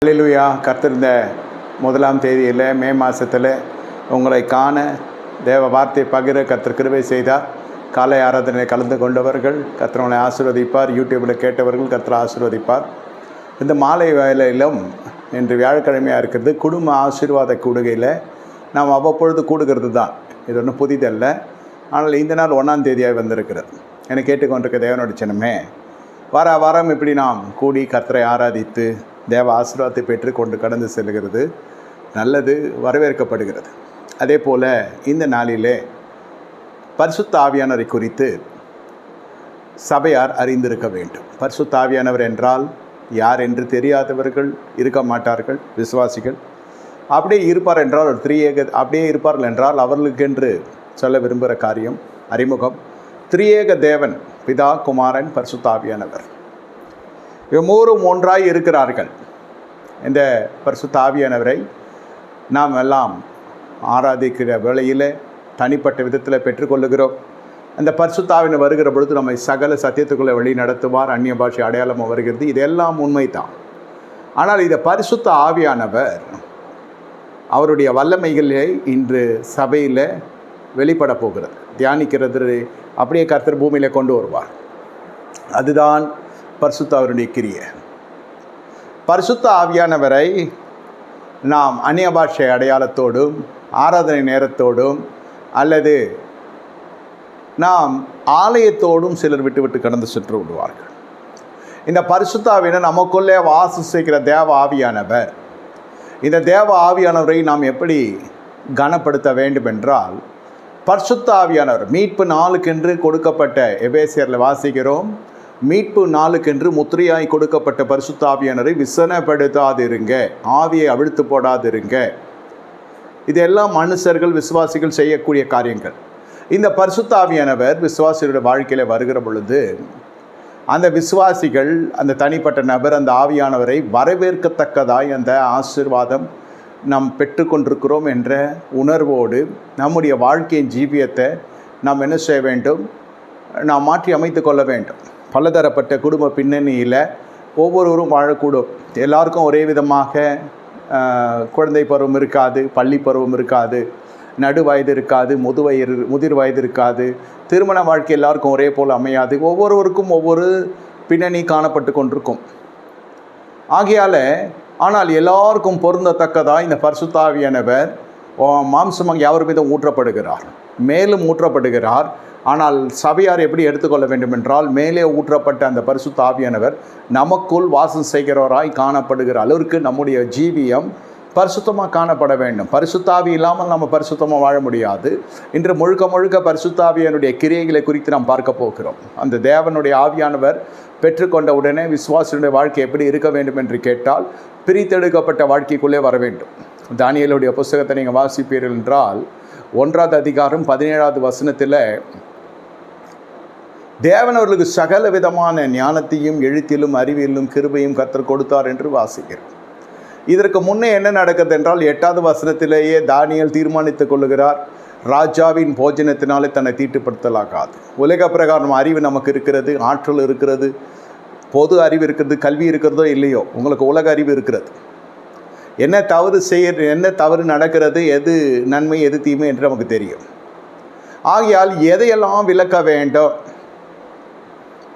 அல்லேலூயா. கர்த்தர் இந்த 1ஆம் தேதியில் மே மாதத்தில் உங்களை காண தேவ வார்த்தை பகிர கர்த்தர் கிருபை செய்தார். காலை ஆராதனை கலந்து கொண்டவர்கள் கர்த்தர் உங்களை ஆசீர்வதிப்பார். யூடியூப்பில் கேட்டவர்கள் கர்த்தர் ஆசீர்வதிப்பார். இந்த மாலை வேளையிலும் இன்று வியாழக்கிழமையாக இருக்கிறது. குடும்ப ஆசீர்வாத கூடுகையில் நாம் அவ்வப்பொழுது கூடுகிறது தான். இது ஒன்றும் புதிதல்ல. ஆனால் இந்த நாள் 1ஆம் தேதியாக வந்திருக்கிறது. என்னை கேட்டுக்கொண்டிருக்க தேவனுடைய சின்னமே, வாரம் இப்படி நாம் கூடி கர்த்தரை ஆராதித்து தேவ ஆசீர்வாதத்தை பெற்றுக்கொண்டு கடந்து செல்கிறது நல்லது, வரவேற்கப்படுகிறது. அதே போல் இந்த நாளிலே பரிசுத்த ஆவியானவரை குறித்து சபையார் அறிந்திருக்க வேண்டும். பரிசுத்த ஆவியானவர் என்றால் யார் என்று தெரியாதவர்கள் இருக்க மாட்டார்கள். விசுவாசிகள் அப்படியே இருப்பார் என்றால் ஒரு அப்படியே இருப்பார்கள் என்றால் அவர்களுக்கென்று சொல்ல விரும்புகிற காரியம் அறிமுகம். திரியேக தேவன், பிதா, குமாரன், பரிசுத்த ஆவியானவர் மூவரும் ஒன்றாய் இருக்கிறார்கள். இந்த பரிசுத்த ஆவியானவரை நாம் எல்லாம் ஆராதிக்கிற வேளையில் தனிப்பட்ட விதத்தில் பெற்றுக்கொள்ளுகிறோம். அந்த பரிசுத்த ஆவியானவர் வருகிற பொழுது நம்மை சகல சத்தியத்துக்குள்ளே வழி நடத்துவார். அந்நிய பாஷை அடையாளமாக வருகிறது. இதெல்லாம் உண்மைதான். ஆனால் இந்த பரிசுத்த ஆவியானவர் அவருடைய வல்லமைகளே இன்று சபையில் வெளிப்பட போகிறது. தியானிக்கிறது அப்படியே கர்த்தர் பூமியில் கொண்டு வருவார். அதுதான் பரிசுத்த அவருடைய கிரியை. பரிசுத்த ஆவியானவரை நாம் அந்நிய பாஷை அடையாளத்தோடும் ஆராதனை நேரத்தோடும் அல்லது நாம் ஆலயத்தோடும் சிலர் விட்டு கடந்து சென்று விடுவார்கள். இந்த பரிசுத்த ஆவியானவர் நமக்குள்ளே வாசிக்கிற தேவ ஆவியானவர். இந்த தேவ ஆவியானவரை நாம் எப்படி கனப்படுத்த வேண்டும் என்றால், பரிசுத்த ஆவியானவர் மீட்பு நாளுக்கென்று கொடுக்கப்பட்ட, எபேசியரில் வாசிக்கிறோம், மீட்பு நாளுக்கென்று முத்திரையாய் கொடுக்கப்பட்ட பரிசுத்த ஆவியானவரை விசனப்படுத்தாதிருங்க, ஆவியை அவிழ்த்து போடாதிருங்க. இதெல்லாம் மனுஷர்கள் விசுவாசிகள் செய்யக்கூடிய காரியங்கள். இந்த பரிசுத்த ஆவியானவர் விசுவாசிகளுடைய வாழ்க்கையில் வருகிற பொழுது அந்த விசுவாசிகள், அந்த தனிப்பட்ட நபர் அந்த ஆவியானவரை வரவேற்கத்தக்கதாய் அந்த ஆசீர்வாதம் நாம் பெற்றுக்கொண்டிருக்கிறோம் என்ற உணர்வோடு நம்முடைய வாழ்க்கையின் ஜீவியத்தை நாம் என்ன செய்ய வேண்டும்? நாம் மாற்றி அமைத்து கொள்ள வேண்டும். பலதரப்பட்ட குடும்ப பின்னணியில் ஒவ்வொருவரும் வாழக்கூடும். எல்லாருக்கும் ஒரே விதமாக குழந்தை பருவம் இருக்காது, பள்ளி பருவம் இருக்காது, நடு வயது இருக்காது, முதிர் வயது இருக்காது. திருமண வாழ்க்கை எல்லாருக்கும் ஒரே போல் அமையாது. ஒவ்வொருவருக்கும் ஒவ்வொரு பின்னணி காணப்பட்டு கொண்டிருக்கும். ஆனால் எல்லாருக்கும் பொருந்தத்தக்கதாக இந்த பரிசுத்த ஆவியானவர் மாம்சமாக யாவர் மீதும் ஊற்றப்படுகிறார், மேலும் ஊற்றப்படுகிறார். ஆனால் சபையார் எப்படி எடுத்துக்கொள்ள வேண்டும் என்றால், மேலே ஊற்றப்பட்ட அந்த பரிசுத்த ஆவியானவர் நமக்குள் வாசம் செய்கிறவராய் காணப்படுகிற அளவிற்கு நம்முடைய ஜீவியம் பரிசுத்தமாக காணப்பட வேண்டும். பரிசுத்த ஆவி இல்லாமல் நம்ம பரிசுத்தமாக வாழ முடியாது. இன்று முழுக்க பரிசுத்த ஆவியானுடைய கிரியைகளை குறித்து நாம் பார்க்க போகிறோம். அந்த தேவனுடைய ஆவியானவர் பெற்றுக்கொண்ட உடனே விசுவாசியுடைய வாழ்க்கை எப்படி இருக்க வேண்டும் என்று கேட்டால், பிரித்தெடுக்கப்பட்ட வாழ்க்கைக்குள்ளே வர வேண்டும். தானியேலுடைய புஸ்தகத்தை நீங்கள் வாசிப்பீர்கள் என்றால் 1ஆவது அதிகாரம் 17வது வசனத்தில் தேவன் அவர்களுக்கு சகல விதமான ஞானத்தையும் எழுத்திலும் அறிவியலும் கிருபையும் கர்த்தர் கொடுத்தார் என்று வாசிக்கிறோம். இதற்கு முன்னே என்ன நடக்கிறது என்றால் 8வது வசனத்திலேயே தானியேல் தீர்மானித்துக் கொள்ளுகிறார், ராஜாவின் போஜனத்தினாலே தன்னை தீட்டுப்படுத்தலாகாது. உலக பிரகாரம் அறிவு நமக்கு இருக்கிறது, ஆற்றல் இருக்கிறது, பொது அறிவு இருக்கிறது, கல்வி இருக்கிறதோ இல்லையோ, உங்களுக்கு உலக அறிவு இருக்கிறது. என்ன தவறு நடக்கிறது, எது நன்மை எது தீமை என்று நமக்கு தெரியும். ஆகையால் எதையெல்லாம் விலக்க வேண்டும்?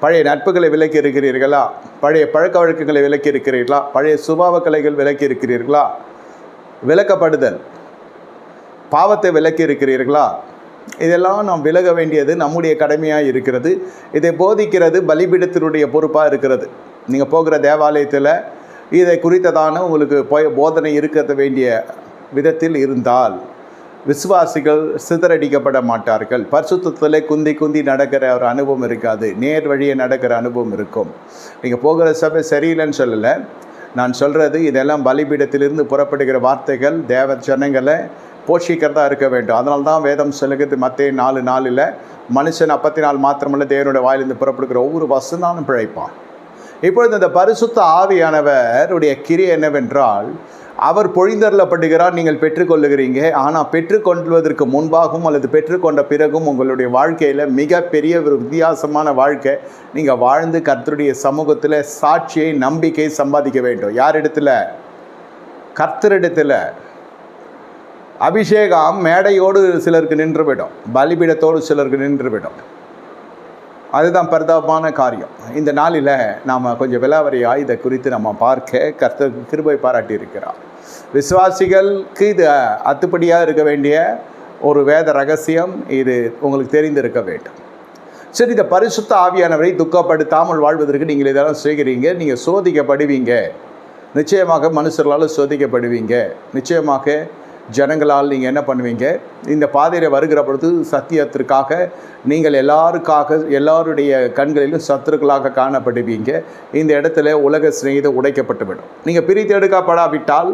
பழைய நட்புகளை விலக்கி இருக்கிறீர்களா? பழைய பழக்க வழக்கங்களை விலக்கி இருக்கிறீர்களா? பழைய சுபாவ கலைகள் விலக்கி இருக்கிறீர்களா? விலக்கப்படுதல், பாவத்தை விலக்கி இருக்கிறீர்களா? இதெல்லாம் நாம் விலக வேண்டியது நம்முடைய கடமையாக இருக்கிறது. இதை போதிக்கிறது பலிபீடத்தினுடைய பொறுப்பாக இருக்கிறது. நீங்கள் போகிற தேவாலயத்தில் இதை குறித்ததான உங்களுக்கு போதனை இருக்க வேண்டிய விதத்தில் இருந்தால் விசுவாசிகள் சிதறடிக்கப்பட மாட்டார்கள். பரிசுத்தத்தில் குந்தி நடக்கிற ஒரு அனுபவம் இருக்காது, நேர் வழியை நடக்கிற அனுபவம் இருக்கும். நீங்கள் போகிற சபை சரியில்லைன்னு சொல்லலை, நான் சொல்கிறது இதெல்லாம் பலிபீடத்திலிருந்து புறப்படுகிற வார்த்தைகள் தேவ ஜனங்களை போஷிக்கிறதா இருக்க வேண்டும். அதனால தான் வேதம் சொல்லுகிறது மத்தேயு 4:4 மனுஷன் அப்பத்தினால் மாத்திரமல்ல தேவனுடைய வாயிலிருந்து புறப்படுகிற ஒவ்வொரு வசனாலும் பிழைப்பான். இப்பொழுது இந்த பரிசுத்த ஆவியானவருடைய கிரியை என்னவென்றால், அவர் பொழிந்தருளப்படுகிறார், நீங்கள் பெற்றுக்கொள்ளுகிறீங்க. ஆனால் பெற்றுக்கொள்வதற்கு முன்பாகவும் அல்லது பெற்றுக்கொண்ட பிறகும் உங்களுடைய வாழ்க்கையில் மிகப்பெரிய ஒரு வித்தியாசமான வாழ்க்கை நீங்கள் வாழ்ந்து கர்த்தருடைய சமூகத்தில் சாட்சியை நம்பிக்கை சம்பாதிக்க வேண்டும். யார் இடத்துல? கர்த்தரிடத்தில் அபிஷேகம் மேடையோடு சிலருக்கு நின்றுவிடும், பலிபீடத்தோடு சிலருக்கு நின்றுவிடும். அதுதான் பரிதாபமான காரியம். இந்த நாளில் நாம் கொஞ்சம் விலாவரியாக இதை குறித்து நம்ம பார்க்க கர்த்தர் கிருபை பாராட்டி இருக்கிறார். விசுவாசிகளுக்கு இது அத்துப்படியாக இருக்க வேண்டிய ஒரு வேத ரகசியம், இது உங்களுக்கு தெரிந்திருக்க வேண்டும். சரி, இந்த பரிசுத்த ஆவியானவரை துக்கப்படுத்தாமல் வாழ்வதற்கு நீங்கள் இதெல்லாம் செய்கிறீங்க. நீங்கள் சோதிக்கப்படுவீங்க, நிச்சயமாக மனுஷர்களால் சோதிக்கப்படுவீங்க, நிச்சயமாக ஜனங்களால் நீங்கள் என்ன பண்ணுவீங்க, இந்த பாதையில் வருகிற பொழுது சத்தியத்திற்காக நீங்கள் எல்லாருடைய கண்களிலும் சத்துருக்களாக காணப்படுவீங்க. இந்த இடத்துல உலக சிநேகிதம் உடைக்கப்பட்டுவிடும். நீங்கள் பிரித்தெடுக்கப்படாவிட்டால்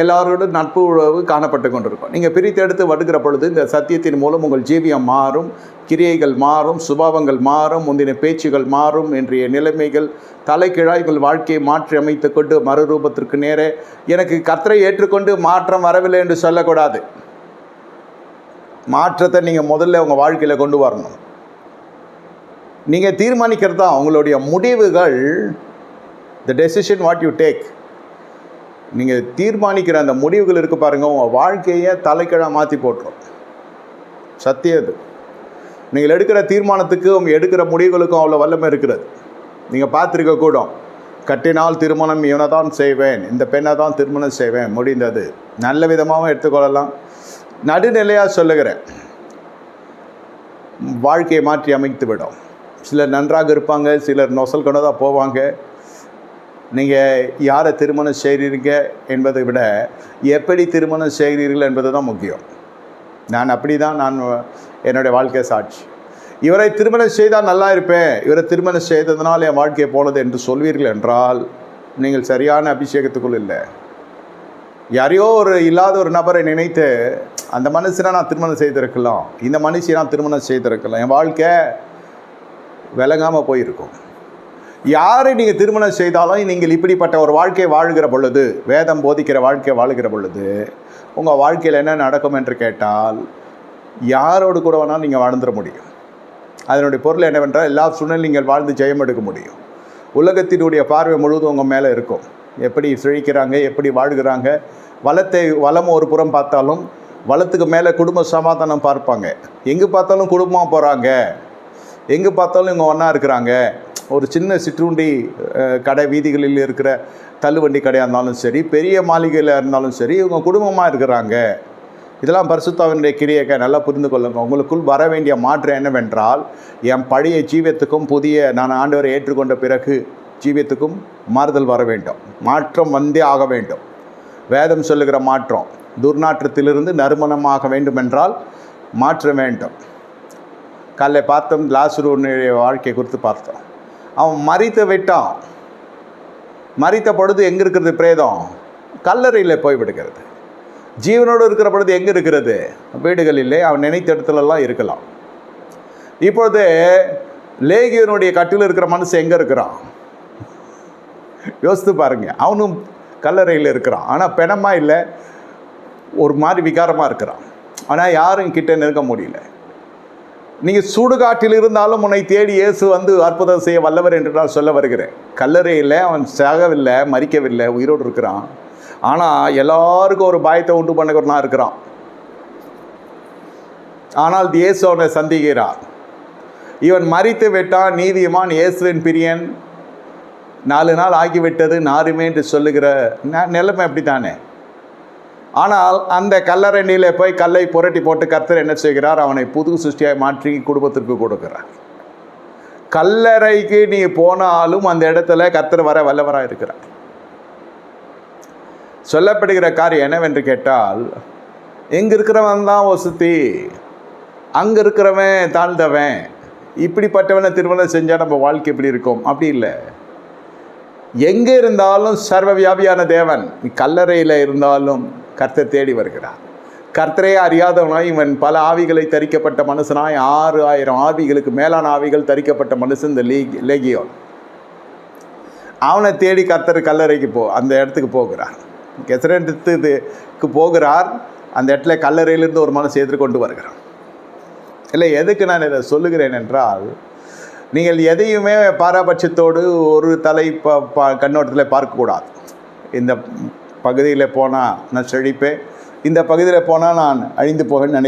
எல்லாரோட நட்பு உறவு காணப்பட்டு கொண்டிருக்கும். நீங்கள் பிரித்தெடுத்து வருகிற பொழுது இந்த சத்தியத்தின் மூலம் உங்கள் ஜீவியம் மாறும், கிரியைகள் மாறும், சுபாவங்கள் மாறும், முந்தின பேச்சுகள் மாறும். இன்றைய நிலைமைகள் தலைகீழாய் உங்கள் வாழ்க்கையை மாற்றி அமைத்து கொண்டு மறுரூபத்திற்கு நேரே எனக்கு கர்த்தரை ஏற்றுக்கொண்டு மாற்றம் வரவில்லை என்று சொல்லக்கூடாது. மாற்றத்தை நீங்கள் முதல்ல உங்கள் வாழ்க்கையில் கொண்டு வரணும். நீங்கள் தீர்மானிக்கிறது தான் உங்களுடைய முடிவுகள். The decision what you take. நீங்கள் தீர்மானிக்கிற அந்த முடிவுகள் இருக்குது பாருங்கள், உங்கள் வாழ்க்கையை தலைக்கீழாக மாற்றி போட்டுரும். சத்தியம் அது. நீங்கள் எடுக்கிற தீர்மானத்துக்கும் எடுக்கிற முடிவுகளுக்கும் அவ்வளோ வல்லமை இருக்கிறது. நீங்கள் பார்த்துருக்க கூடும், கட்டினால் திருமணம் இவனை தான் செய்வேன், இந்த பெண்ணை தான் திருமணம் செய்வேன், முடிந்தது. நல்ல விதமாகவும் எடுத்துக்கொள்ளலாம். நடுநிலையாக சொல்லுகிறேன், வாழ்க்கையை மாற்றி அமைத்து விடும். சிலர் நன்றாக இருப்பாங்க, சிலர் நொசல் கொண்டு தான் போவாங்க. நீங்கள் யாரை திருமணம் செய்கிறீங்க என்பதை விட எப்படி திருமணம் செய்கிறீர்கள் என்பது தான் முக்கியம். நான் என்னுடைய வாழ்க்கை சாட்சி. இவரை திருமணம் செய்தால் நல்லா இருப்பேன், இவரை திருமணம் செய்ததுனால் என் வாழ்க்கையை போனது என்று சொல்வீர்கள் என்றால் நீங்கள் சரியான அபிஷேகத்துக்குள் இல்லை. யாரையோ இல்லாத ஒரு நபரை நினைத்து அந்த மனுஷனை நான் திருமணம் செய்திருக்கலாம், இந்த மனுஷனை நான் திருமணம் செய்திருக்கலாம், என் வாழ்க்கை விளங்காமல் போயிருக்கும். யாரை நீங்கள் திருமணம் செய்தாலும் நீங்கள் இப்படிப்பட்ட ஒரு வாழ்க்கையை வாழ்கிற பொழுது, வேதம் போதிக்கிற வாழ்க்கையை வாழ்கிற பொழுது உங்கள் வாழ்க்கையில் என்ன நடக்கும் என்று கேட்டால், யாரோடு கூட வேணாலும் நீங்கள் வாழ்ந்துட முடியும். அதனுடைய பொருள் என்னவென்றால், எல்லா சூழ்நிலையும் நீங்கள் வாழ்ந்து ஜெயம் எடுக்க முடியும். உலகத்தினுடைய பார்வை முழுவதும் உங்கள் மேலே இருக்கும். எப்படி செழிக்கிறாங்க, எப்படி வாழ்கிறாங்க. வளம் ஒரு புறம் பார்த்தாலும் வளத்துக்கு மேலே குடும்ப சமாதானம் பார்ப்பாங்க. எங்கே பார்த்தாலும் குடும்பமாக போகிறாங்க, எங்கே பார்த்தாலும் இவங்க ஒன்றா இருக்கிறாங்க. ஒரு சின்ன சிற்றுண்டி கடை வீதிகளில் இருக்கிற தள்ளுவண்டி கடையாக இருந்தாலும் சரி, பெரிய மாளிகையில் இருந்தாலும் சரி, இவங்க குடும்பமாக இருக்கிறாங்க. இதெல்லாம் பரிசுத்தாவினுடைய கிரியையை நல்லா புரிந்து கொள்ளுங்க. உங்களுக்குள் வர வேண்டிய மாற்றம் என்னவென்றால், என் பழைய ஜீவியத்துக்கும் புதிய நான் ஆண்டவரை ஏற்றுக்கொண்ட பிறகு ஜீவியத்துக்கும் மாறுதல் வர வேண்டும். மாற்றம் வந்தே ஆக வேண்டும். வேதம் சொல்லுகிற மாற்றம், துர்நாற்றத்திலிருந்து நறுமணமாக வேண்டுமென்றால் மாற்ற வேண்டும். காலைல பார்த்தோம், லாசருடைய வாழ்க்கை குறித்து பார்த்தோம். அவன் மரித்து விட்டான். மரித்த பொழுது எங்கே இருக்கிறது பிரேதம்? கல்லறையில் போய் விடுகிறது. ஜீவனோடு இருக்கிற பொழுது எங்கே இருக்கிறது? வீடுகளிலே அவன் நினைத்த இடத்துலலாம் இருக்கலாம். இப்பொழுது லேகியனுடைய கட்டில் இருக்கிற மனுஷன் எங்கே இருக்கிறான்? யோசித்து பாருங்க. அவனும் கல்லறையில் இருக்கிறான், ஆனால் பிணமாக இல்லை, ஒரு மாதிரி விகாரமாக இருக்கிறான். ஆனால் யாரும் கிட்ட நெருங்க முடியல. நீங்கள் சுடுகாட்டில் இருந்தாலும் உன்னை தேடி இயேசு வந்து அற்புதம் செய்ய வல்லவர் என்று நான் சொல்ல வருகிறேன். கல்லறையில் அவன் சாகவில்லை, மரிக்கவில்லை, உயிரோடு இருக்கிறான். ஆனால் எல்லாருக்கும் ஒரு பயத்தை உண்டு பண்ணவனா இருக்கிறான். ஆனால் இயேசு அவனை சந்திக்கிறார். இவன் மரித்து விட்டான், நீதிமான், இயேசுவின் பிரியன், 4 நாள் ஆகிவிட்டது, நாருமே என்று சொல்லுகிற நிலைமை அப்படி தானே. ஆனால் அந்த கல்லறையிலே போய் கல்லை புரட்டி போட்டு கர்த்தர் என்ன செய்கிறார்? அவனை புது சிருஷ்டியாய் மாற்றி குடும்பத்திற்கு கொடுக்கிறார். கல்லறைக்கு நீ போனாலும் அந்த இடத்துல கர்த்தர் வர வல்லவராக இருக்கிறார். சொல்லப்படுகிற காரியம் என்னவென்று கேட்டால், எங்கே இருக்கிறவன் தான் வசதி, அங்கே இருக்கிறவன் தாழ்ந்தவன், இப்படிப்பட்டவனை திருமணம் செஞ்சால் நம்ம வாழ்க்கை எப்படி இருக்கும்? அப்படி இல்லை. எங்கே இருந்தாலும் சர்வ வியாபியான தேவன். நீ கல்லறையில் இருந்தாலும் கர்த்தர் தேடி வருகிறார். கர்த்தரே அறியாதவனாய் இவன் பல ஆவிகளை தரிக்கப்பட்ட மனுஷனாய், 6000 ஆவிகளுக்கு மேலான ஆவிகள் தரிக்கப்பட்ட மனுஷன் இந்த லேகியோன். அவனை தேடி கர்த்தர் கல்லறைக்கு அந்த இடத்துக்கு போகிறார். கெசரேத்துக்கு போகிறார். அந்த இடத்துல கல்லறையிலிருந்து ஒரு மனுஷன் எதிர்கொண்டு வருகிறான். இல்லை, எதுக்கு நான் இதை சொல்லுகிறேன் என்றால், நீங்கள் எதையுமே பாராபட்சத்தோடு ஒரு தலை கண்ணோட்டத்தில் பார்க்கக்கூடாது. இந்த பகுதியில் போனால் நான் செழிப்பேன், இந்த பகுதியில் போனால் நான் அழிந்து போகன்னு நினைக்கிறேன்.